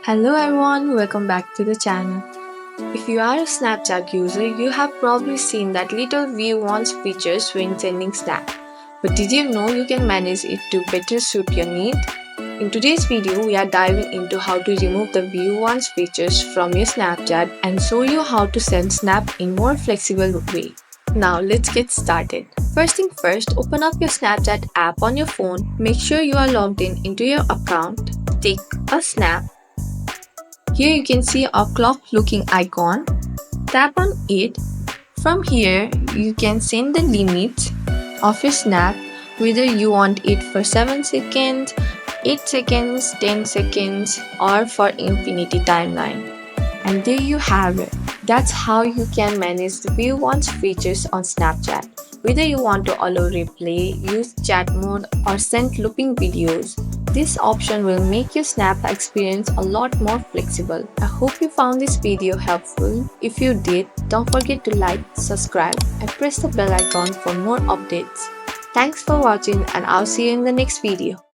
Hello everyone, welcome back to the channel. If you are a Snapchat user, you have probably seen that little view once features when sending snap. But did you know you can manage it to better suit your need? In today's video, we are diving into how to remove the view once features from your Snapchat and show you how to send snap in more flexible way. Now let's get started. First thing first, open up your Snapchat app on your phone. Make sure you are logged in into your account. Take a snap. Here you can see a clock looking icon. Tap on it. From here, you can send the limits of your snap, whether you want it for 7 seconds, 8 seconds, 10 seconds, or for infinity timeline. And there you have it. That's how you can manage the view once features on Snapchat. Whether you want to allow replay, use chat mode, or send looping videos, this option will make your Snap experience a lot more flexible. I hope you found this video helpful. If you did, don't forget to like, subscribe, and press the bell icon for more updates. Thanks for watching, and I'll see you in the next video.